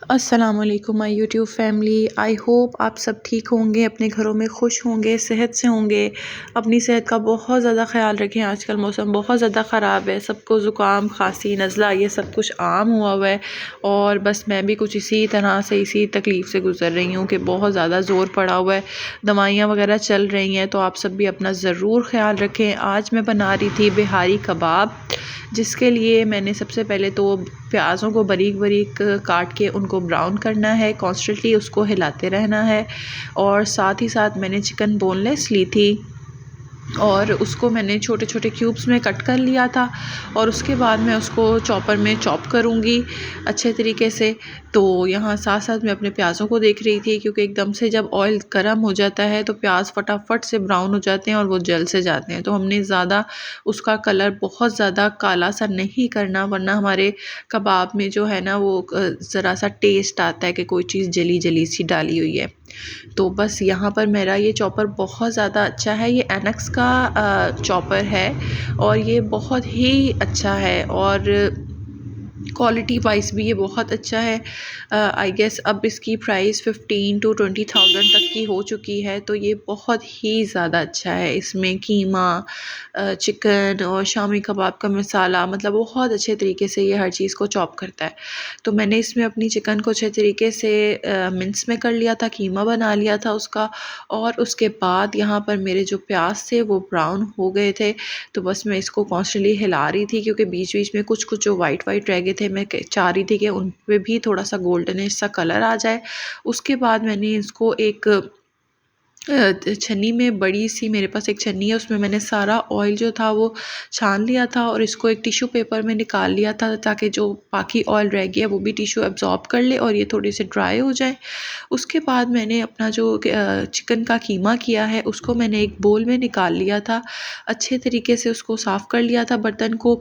अस्सलामुअलैकुम my YouTube family. I hope आप सब ठीक होंगे, अपने घरों में खुश होंगे, सेहत से होंगे। अपनी सेहत का बहुत ज़्यादा ख्याल रखें। आजकल मौसम बहुत ज़्यादा ख़राब है, सबको ज़ुकाम खांसी नज़ला ये सब कुछ आम हुआ हुआ है। और बस मैं भी कुछ इसी तरह से इसी तकलीफ़ से गुज़र रही हूँ कि बहुत ज़्यादा ज़ोर पड़ा हुआ है, दवाइयाँ वगैरह चल रही हैं। तो आप सब भी अपना ज़रूर ख्याल रखें। आज मैं बना रही थी बिहारी कबाब, जिसके लिए मैंने सबसे पहले तो प्याज़ों को बारीक बारीक काट के उनको ब्राउन करना है, कॉन्स्टेंटली उसको हिलाते रहना है। और साथ ही साथ मैंने चिकन बोनलेस ली थी और उसको मैंने छोटे छोटे क्यूब्स में कट कर लिया था। और उसके बाद मैं उसको चॉपर में चॉप करूँगी अच्छे तरीके से। तो यहाँ साथ साथ मैं अपने प्याज़ों को देख रही थी, क्योंकि एकदम से जब ऑयल गर्म हो जाता है तो प्याज फटाफट से ब्राउन हो जाते हैं और वो जल से जाते हैं। तो हमने ज़्यादा उसका कलर बहुत ज़्यादा काला सा नहीं करना, वरना हमारे कबाब में जो है ना वो ज़रा सा टेस्ट आता है कि कोई चीज़ जली जली सी डाली हुई है। तो बस यहाँ पर मेरा ये चॉपर बहुत ज़्यादा अच्छा है। ये एनक्स का चॉपर है और ये बहुत ही अच्छा है और क्वालिटी वाइज भी ये बहुत अच्छा है। आई गेस अब इसकी प्राइस 15 to 20,000 तक की हो चुकी है। तो ये बहुत ही ज़्यादा अच्छा है। इसमें कीमा, चिकन और शामी कबाब का मसाला, मतलब बहुत अच्छे तरीके से ये हर चीज़ को चॉप करता है। तो मैंने इसमें अपनी चिकन को अच्छे तरीके से मिन्स में कर लिया था, कीमा बना लिया था उसका। और उसके बाद यहाँ पर मेरे जो प्याज थे वो ब्राउन हो गए थे। तो बस मैं इसको कॉन्स्टेंटली हिला रही थी, क्योंकि बीच बीच में कुछ कुछ जो वाइट वाइट रह गए थे, मैं चाह रही थी कि उन पे भी थोड़ा सा गोल्डनिश सा कलर आ जाए। उसके बाद मैंने इसको एक छन्नी में, बड़ी सी मेरे पास एक छन्नी है, उसमें मैंने सारा ऑयल जो था वो छान लिया था और इसको एक टिश्यू पेपर में निकाल लिया था, ताकि जो बाकी ऑयल रह गया वो भी टिश्यू एब्जॉर्ब कर ले और ये थोड़ी से ड्राई हो जाए। उसके बाद मैंने अपना जो चिकन का कीमा किया है उसको मैंने एक बोल में निकाल लिया था, अच्छे तरीके से उसको साफ़ कर लिया था बर्तन को।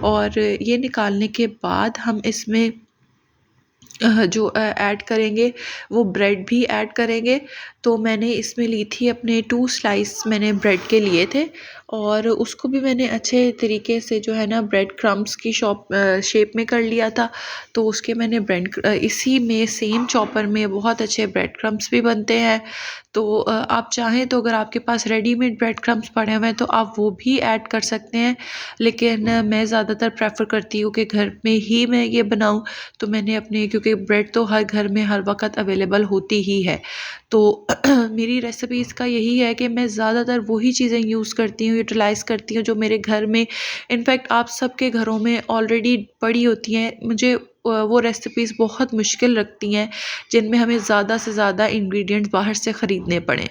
और ये निकालने के बाद हम इसमें जो ऐड करेंगे वो ब्रेड भी ऐड करेंगे। तो मैंने इसमें ली थी अपने 2 स्लाइस मैंने ब्रेड के लिए थे और उसको भी मैंने अच्छे तरीके से जो है ना ब्रेड क्रम्स की शेप में कर लिया था। तो उसके मैंने इसी में सेम चॉपर में बहुत अच्छे ब्रेड क्रम्स भी बनते हैं। तो आप चाहें तो अगर आपके पास रेडीमेड ब्रेड क्रम्स पड़े हुए हैं तो आप वो भी ऐड कर सकते हैं, लेकिन मैं ज़्यादातर प्रेफर करती हूँ कि घर में ही मैं ये बनाऊँ। तो मैंने अपने, क्योंकि ब्रेड तो हर घर में हर वक्त अवेलेबल होती ही है, तो मेरी रेसिपीज़ का यही है कि मैं ज़्यादातर वही चीज़ें यूज़ करती हूँ, यूटिलाइज़ करती हूँ जो मेरे घर में, इनफैक्ट आप सबके घरों में ऑलरेडी पड़ी होती हैं। मुझे वो रेसिपीज़ बहुत मुश्किल लगती हैं जिनमें हमें ज़्यादा से ज़्यादा इंग्रेडिएंट्स बाहर से ख़रीदने पड़ें।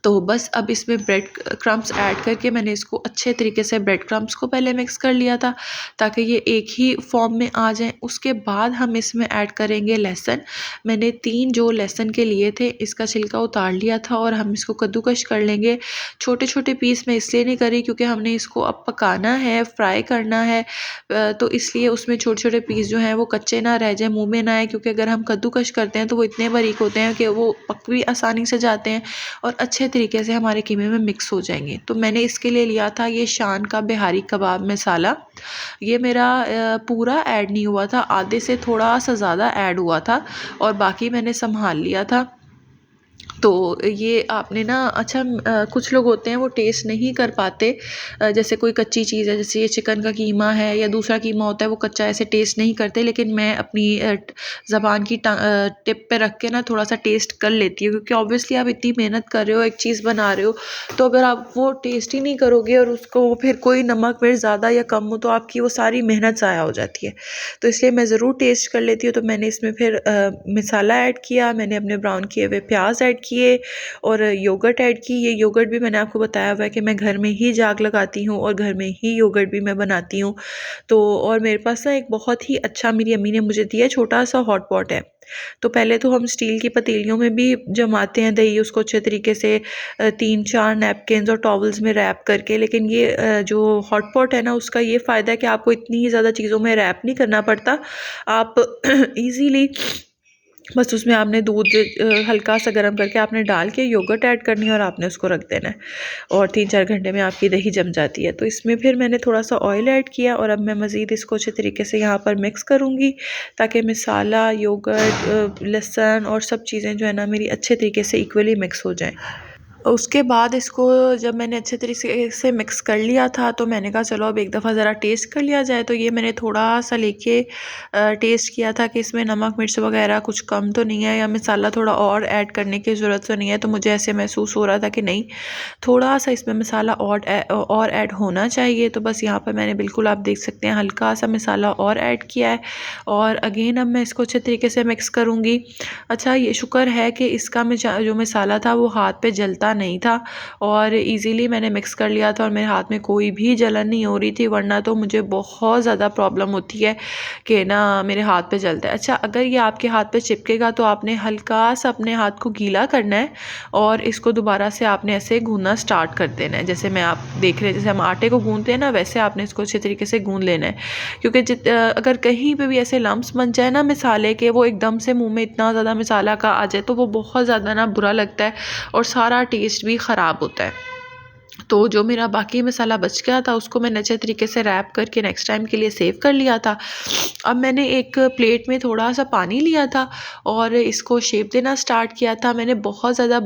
तो बस अब इसमें ब्रेड क्रम्स ऐड करके मैंने इसको अच्छे तरीके से ब्रेड क्रम्स को पहले मिक्स कर लिया था, ताकि ये एक ही फॉर्म में आ जाएं। उसके बाद हम इसमें ऐड करेंगे लहसुन। मैंने 3 जो लहसुन के लिए थे, इसका छिलका उतार लिया था और हम इसको कद्दूकश कर लेंगे। छोटे छोटे पीस मैं इसलिए नहीं करी क्योंकि हमने इसको अब पकाना है, फ्राई करना है। तो इसलिए उसमें छोटे छोटे पीस जो हैं वो कच्चे ना रह जाए, मुँह में ना आए, क्योंकि अगर हम कद्दूकश करते हैं तो वो इतने बारीक होते हैं कि वो पक भी आसानी से जाते हैं और अच्छे तरीके से हमारे कीमे में मिक्स हो जाएंगे। तो मैंने इसके लिए लिया था ये शान का बिहारी कबाब मसाला। ये मेरा पूरा ऐड नहीं हुआ था, आधे से थोड़ा सा ज़्यादा ऐड हुआ था और बाकी मैंने संभाल लिया था। तो ये आपने ना, अच्छा कुछ लोग होते हैं वो टेस्ट नहीं कर पाते, जैसे कोई कच्ची चीज़ है, जैसे ये चिकन का कीमा है या दूसरा कीमा होता है, वो कच्चा ऐसे टेस्ट नहीं करते, लेकिन मैं अपनी ज़बान की टिप पे रख के ना थोड़ा सा टेस्ट कर लेती हूँ, क्योंकि ऑब्वियसली आप इतनी मेहनत कर रहे हो, एक चीज़ बना रहे हो, तो अगर आप वो टेस्ट ही नहीं करोगे और उसको फिर कोई नमक मिर्च ज़्यादा या कम हो तो आपकी वो सारी मेहनत ज़ाया हो जाती है। तो इसलिए मैं ज़रूर टेस्ट कर लेती हूँ। तो मैंने इसमें फिर मसाला ऐड किया, मैंने अपने ब्राउन किए हुए प्याज ऐड किए और योगर्ट ऐड की। ये योगर्ट भी मैंने आपको बताया हुआ है कि मैं घर में ही जाग लगाती हूँ और घर में ही योगर्ट भी मैं बनाती हूँ। तो और मेरे पास ना एक बहुत ही अच्छा मेरी अम्मी ने मुझे दिया, छोटा सा हॉट पॉट है। तो पहले तो हम स्टील की पतीलियों में भी जमाते हैं दही, उसको अच्छे तरीके से 3-4 नैपकिन्स और टॉवल्स में रैप करके, लेकिन ये जो हॉट पॉट है ना, उसका ये फ़ायदा है कि आपको इतनी ही ज़्यादा चीज़ों में रैप नहीं करना पड़ता। आप ईज़िली बस उसमें आपने दूध हल्का सा गर्म करके आपने डाल के योगर्ट ऐड करनी है और आपने उसको रख देना है, और 3-4 घंटे में आपकी दही जम जाती है। तो इसमें फिर मैंने थोड़ा सा ऑयल ऐड किया और अब मैं मज़ीद इसको अच्छे तरीके से यहाँ पर मिक्स करूँगी, ताकि मसाला, योगर्ट, लहसुन और सब चीज़ें जो है ना मेरी अच्छे तरीके से इक्वली मिक्स हो जाएँ। उसके बाद इसको जब मैंने अच्छे तरीके से मिक्स कर लिया था, तो मैंने कहा चलो अब एक दफ़ा ज़रा टेस्ट कर लिया जाए। तो ये मैंने थोड़ा सा लेके टेस्ट किया था कि इसमें नमक मिर्च वगैरह कुछ कम तो नहीं है, या मसाला थोड़ा और ऐड करने की ज़रूरत तो नहीं है। तो मुझे ऐसे महसूस हो रहा था कि नहीं, थोड़ा सा इसमें मसाला और ऐड होना चाहिए। तो बस यहाँ पर मैंने बिल्कुल, आप देख सकते हैं, हल्का सा मसाला और ऐड किया है। और अगेन अब मैं इसको अच्छे तरीके से मिक्स करूँगी। अच्छा, ये शुक्र है कि इसका जो मसाला था वो हाथ पे जलता नहीं था और इजीली मैंने मिक्स कर लिया था और मेरे हाथ में कोई भी जलन नहीं हो रही थी, वरना तो मुझे बहुत ज़्यादा प्रॉब्लम होती है कि ना मेरे हाथ पे जलता है। अच्छा, अगर ये आपके हाथ पे चिपकेगा तो आपने हल्का सा अपने हाथ को गीला करना है और इसको दोबारा से आपने ऐसे गूंदना स्टार्ट कर देना है। जैसे मैं आप देख रहे हैं, जैसे हम आटे को गूंदते हैं ना, वैसे आपने इसको अच्छे तरीके से गूंद लेना है। क्योंकि अगर कहीं पे भी ऐसे लम्स बन जाए ना मसाले के, वो एकदम से मुंह में इतना ज़्यादा मसाला का आ जाए, तो वो बहुत ज़्यादा ना बुरा लगता है और सारा टेस्ट भी ख़राब होता है। तो जो मेरा बाकी मसाला बच गया था उसको मैंने अच्छे तरीके से रैप करके नेक्स्ट टाइम के लिए सेव कर लिया था। अब मैंने एक प्लेट में थोड़ा सा पानी लिया था और इसको शेप देना स्टार्ट किया था। मैंने बहुत ज़्यादा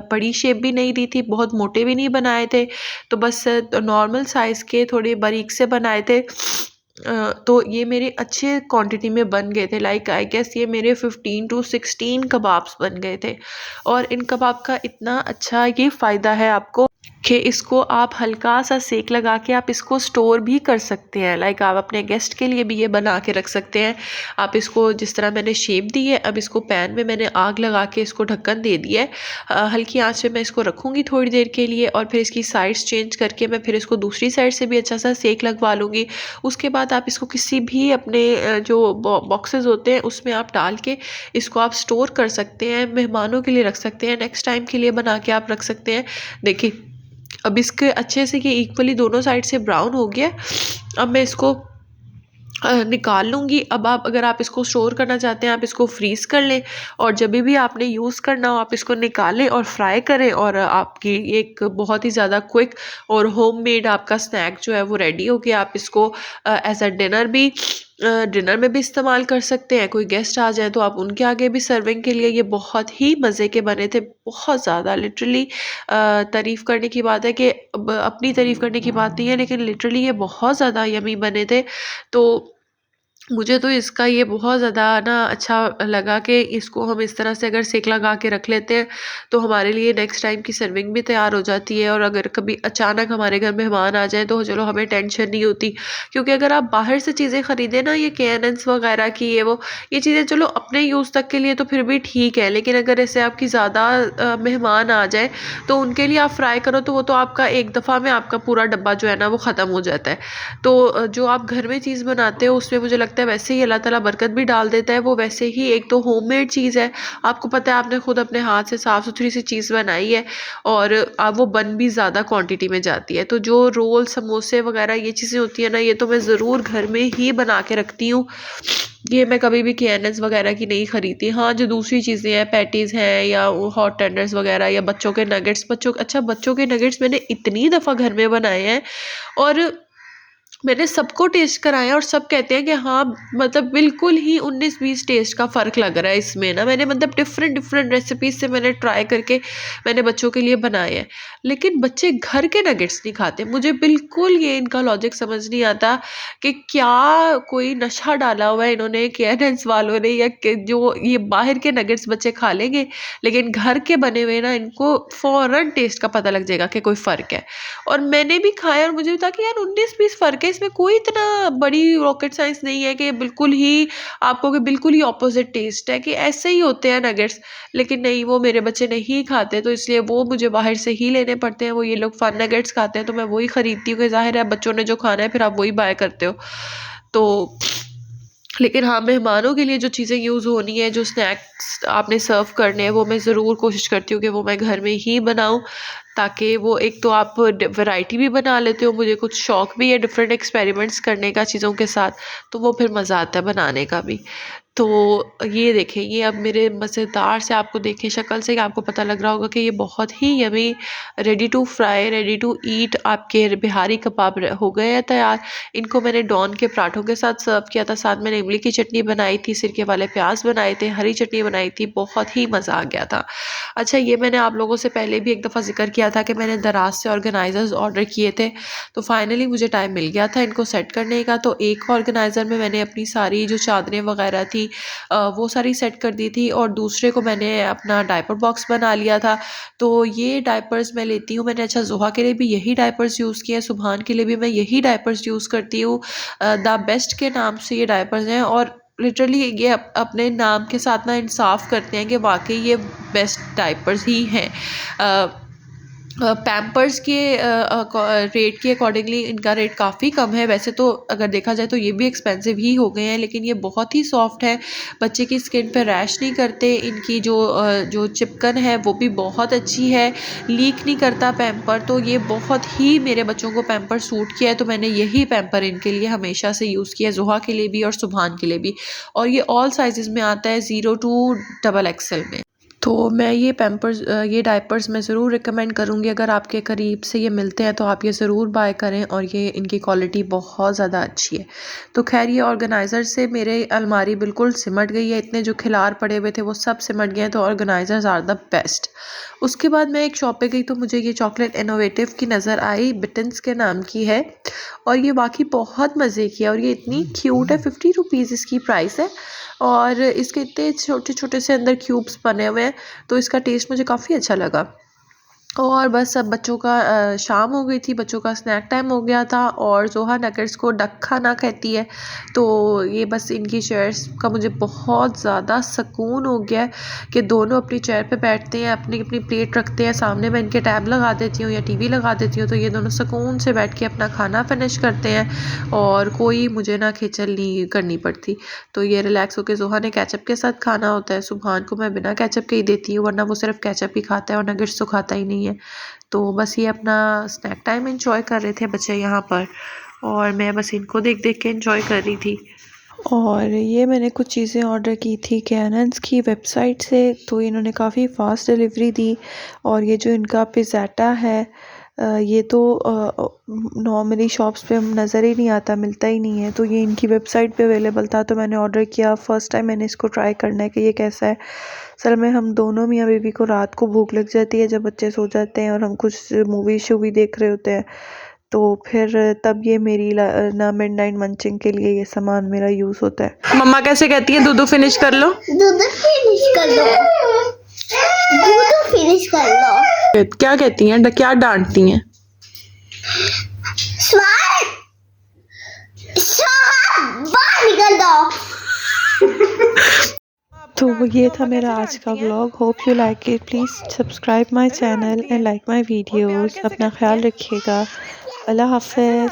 बड़ी शेप भी नहीं दी थी, बहुत मोटे भी नहीं बनाए थे, तो बस नॉर्मल साइज़ के थोड़े बारीक से बनाए थे। तो ये मेरे अच्छे क्वांटिटी में बन गए थे। लाइक आई गेस ये मेरे 15 to 16 कबाब्स बन गए थे। और इन कबाब का इतना अच्छा ये फ़ायदा है आपको कि इसको आप हल्का सा सेक लगा के आप इसको स्टोर भी कर सकते हैं। लाइक आप अपने गेस्ट के लिए भी ये बना के रख सकते हैं। आप इसको जिस तरह मैंने शेप दी है, अब इसको पैन में मैंने आग लगा के इसको ढक्कन दे दिया है। हल्की आंच पे मैं इसको रखूँगी थोड़ी देर के लिए और फिर इसकी साइड्स चेंज करके मैं फिर इसको दूसरी साइड से भी अच्छा सा सेक लगवा लूँगी। उसके बाद आप इसको किसी भी अपने जो बॉक्सेस होते हैं उसमें आप डाल के इसको आप स्टोर कर सकते हैं, मेहमानों के लिए रख सकते हैं, नेक्स्ट टाइम के लिए बना के आप रख सकते हैं। देखिए, अब इसके अच्छे से ये इक्वली दोनों साइड से ब्राउन हो गया। अब मैं इसको निकाल लूँगी। अब अगर आप इसको स्टोर करना चाहते हैं, आप इसको फ्रीज़ कर लें और जब भी आपने यूज़ करना हो आप इसको निकालें और फ्राई करें, और आपकी एक बहुत ही ज़्यादा क्विक और होममेड आपका स्नैक जो है वो रेडी हो गया। आप इसको एज अ डिनर में भी इस्तेमाल कर सकते हैं। कोई गेस्ट आ जाए तो आप उनके आगे भी सर्विंग के लिए, ये बहुत ही मज़े के बने थे, बहुत ज़्यादा। लिटरली तारीफ़ करने की बात है कि अपनी तारीफ़ करने की बात नहीं है, लेकिन लिटरली ये बहुत ज़्यादा यमी बने थे। तो मुझे तो इसका ये बहुत ज़्यादा ना अच्छा लगा कि इसको हम इस तरह से अगर सेक लगा के रख लेते हैं तो हमारे लिए नेक्स्ट टाइम की सर्विंग भी तैयार हो जाती है। और अगर कभी अचानक हमारे घर मेहमान आ जाए तो चलो हमें टेंशन नहीं होती। क्योंकि अगर आप बाहर से चीज़ें ख़रीदें ना, ये कैनन्स वगैरह की ये चीज़ें चलो अपने यूज़ तक के लिए तो फिर भी ठीक है, लेकिन अगर ऐसे आपकी ज़्यादा मेहमान आ जाए तो उनके लिए आप फ्राई करो तो वो तो आपका एक दफ़ा में आपका पूरा डब्बा जो है ना वो ख़त्म हो जाता है। तो जो आप घर में चीज़ बनाते हो उसमें मुझे लगता है वैसे ही अल्लाह ताला बरकत भी डाल देता है। वो वैसे ही एक तो होममेड चीज़ है, आपको पता है आपने खुद अपने हाथ से साफ़ सुथरी सी चीज़ बनाई है और वो बन भी ज़्यादा क्वांटिटी में जाती है। तो जो रोल समोसे वगैरह ये चीज़ें होती है ना, ये तो मैं ज़रूर घर में ही बना के रखती हूँ। ये मैं कभी भी KNNs वगैरह की नहीं खरीदती। हाँ, जो दूसरी चीज़ें हैं, पैटीज़ हैं या वो हॉट टेंडर्स वगैरह या बच्चों के नगेट्स, बच्चों के नगेट्स मैंने इतनी दफ़ा घर में बनाए हैं और मैंने सबको टेस्ट कराया और सब कहते हैं कि हाँ, मतलब बिल्कुल ही 19-20 टेस्ट का फ़र्क लग रहा है इसमें ना। मैंने मतलब डिफरेंट रेसिपीज़ से मैंने ट्राई करके मैंने बच्चों के लिए बनाए हैं, लेकिन बच्चे घर के नगेट्स नहीं खाते। मुझे बिल्कुल ये इनका लॉजिक समझ नहीं आता कि क्या कोई नशा डाला हुआ है इन्होंने केएनएन्स वालों ने, या जो ये बाहर के नगेट्स बच्चे खा लेंगे लेकिन घर के बने हुए ना इनको फ़ौरन टेस्ट का पता लग जाएगा कि कोई फ़र्क है। और मैंने भी खाया और मुझे था कि यार 19-20 फ़र्क है, इसमें कोई इतना बड़ी रॉकेट साइंस नहीं है कि बिल्कुल ही आपको कि बिल्कुल ही ऑपोजिट टेस्ट है, कि ऐसे ही होते हैं नगेट्स। लेकिन नहीं, वो मेरे बच्चे नहीं खाते तो इसलिए वो मुझे बाहर से ही लेने पड़ते हैं। वो ये लोग फन नगेट्स खाते हैं तो मैं वही ख़रीदती हूँ कि ज़ाहिर है बच्चों ने जो खाना है फिर आप वही बाय करते हो। तो लेकिन हाँ, मेहमानों के लिए जो चीज़ें यूज़ होनी है, जो स्नैक्स आपने सर्व करने हैं, वो मैं ज़रूर कोशिश करती हूँ कि वो मैं घर में ही बनाऊँ, ताकि वो एक तो आप वैरायटी भी बना लेते हो, मुझे कुछ शौक भी है डिफरेंट एक्सपेरिमेंट्स करने का चीज़ों के साथ, तो वो फिर मज़ा आता है बनाने का भी। तो ये देखें, ये अब मेरे मज़ेदार से, आपको देखें शक्ल से आपको पता लग रहा होगा कि ये बहुत ही yummy ready to fry, ready to eat आपके बिहारी कबाब हो गए हैं तैयार। इनको मैंने डॉन के पराठों के साथ सर्व किया था, साथ मैंने इमली की चटनी बनाई थी, सिरके वाले प्याज बनाए थे, हरी चटनी बनाई थी, बहुत ही मज़ा आ गया था। अच्छा, ये मैंने आप लोगों से पहले भी एक दफ़ा जिक्र किया था कि मैंने दराज से ऑर्गेनाइज़र्स ऑर्डर किए थे, तो फाइनली मुझे टाइम मिल गया था इनको सेट करने का। तो एक ऑर्गेनाइज़र में मैंने अपनी सारी जो चादरें वगैरह थी वो सारी सेट कर दी थी, और दूसरे को मैंने अपना डायपर बॉक्स बना लिया था। तो ये डायपर्स मैं लेती हूँ मैंने, अच्छा ज़ुहा के लिए भी यही डायपर्स यूज़ किए हैं, सुबहान के लिए भी मैं यही डायपर्स यूज़ करती हूँ। द बेस्ट के नाम से ये डायपर्स हैं, और लिटरली ये अपने नाम के साथ ना इंसाफ करते हैं कि वाकई ये बेस्ट डायपर्स ही हैं। पैम्पर्स के रेट के अकॉर्डिंगली इनका रेट काफ़ी कम है। वैसे तो अगर देखा जाए तो ये भी एक्सपेंसिव ही हो गए हैं, लेकिन ये बहुत ही सॉफ्ट है, बच्चे की स्किन पे रैश नहीं करते, इनकी जो चिपकन है वो भी बहुत अच्छी है, लीक नहीं करता पैम्पर। तो ये बहुत ही मेरे बच्चों को पैम्पर सूट किया है, तो मैंने यही पैम्पर इनके लिए हमेशा से यूज़ किया है, ज़ुहा के लिए भी और सुबहान के लिए भी। और ये ऑल साइज़ में आता है, 0 to XXL में। तो मैं ये डायपर्स मैं ज़रूर रिकमेंड करूँगी, अगर आपके करीब से ये मिलते हैं तो आप ये ज़रूर बाय करें, और ये इनकी क्वालिटी बहुत ज़्यादा अच्छी है। तो खैर, ये ऑर्गेनाइज़र से मेरे अलमारी बिल्कुल सिमट गई है, इतने जो खिलार पड़े हुए थे वो सब सिमट गए हैं, तो ऑर्गेनाइज़र्स आर द बेस्ट। उसके बाद मैं एक शॉप पे गई तो मुझे ये चॉकलेट इनोवेटिव की नज़र आई, बिटन्स के नाम की है, और ये बाकी बहुत मज़े की है, और ये इतनी क्यूट है, 50 रुपीज़ इसकी प्राइस है, और इसके इतने छोटे छोटे से अंदर क्यूब्स बने हुए हैं, तो इसका टेस्ट मुझे काफ़ी अच्छा लगा। और बस अब बच्चों का शाम हो गई थी, बच्चों का स्नैक टाइम हो गया था, और ज़ोहा नगेट्स को डक खाना कहती है, तो ये बस इनकी चेयर्स का मुझे बहुत ज़्यादा सुकून हो गया है कि दोनों अपनी चेयर पे बैठते हैं, अपनी अपनी प्लेट रखते हैं सामने, मैं इनके टैब लगा देती हूँ या टीवी लगा देती हूँ, तो ये दोनों सुकून से बैठ के अपना खाना फिनिश करते हैं, और कोई मुझे ना खिचल नहीं करनी पड़ती। तो ये रिलैक्स होकर, ज़ोहा ने केचप के साथ खाना होता है, सुबहान को मैं बिना केचप के ही देती हूँ, वरना वो सिर्फ केचप ही खाता है और नगेट्स तो खाता ही नहीं है। तो बस ये अपना स्नैक टाइम एंजॉय कर रहे थे बच्चे यहाँ पर, और मैं बस इनको देख देख के एंजॉय कर रही थी। और ये मैंने कुछ चीज़ें ऑर्डर की थी कैनन्स की वेबसाइट से, तो इन्होंने काफ़ी फ़ास्ट डिलीवरी दी। और ये जो इनका पिज़्ज़ाटा है, ये तो नॉर्मली शॉप्स पे नज़र ही नहीं आता, मिलता ही नहीं है, तो ये इनकी वेबसाइट पे अवेलेबल था, तो मैंने ऑर्डर किया। फ़र्स्ट टाइम मैंने इसको ट्राई करना है कि ये कैसा है। असल में हम दोनों मियाँ बीवी को रात को भूख लग जाती है जब बच्चे सो जाते हैं और हम कुछ मूवी शूवी देख रहे होते हैं, तो फिर तब ये मेरी ना मिडनाइट मंचिंग के लिए ये सामान मेरा यूज़ होता है। मम्मा कैसे कहती है, दूध फिनिश कर लो, दूध फिनिश कर लो, दूध फिनिश कर लो। क्या कहती हैं, क्या डांटती हैं? स्वाद स्वाद बाहर निकल दो। तो ये था मेरा आज का vlog, hope you like it. Please subscribe my channel and like my videos. अपना ख्याल रखिएगा, अल्लाह हाफ़िज़।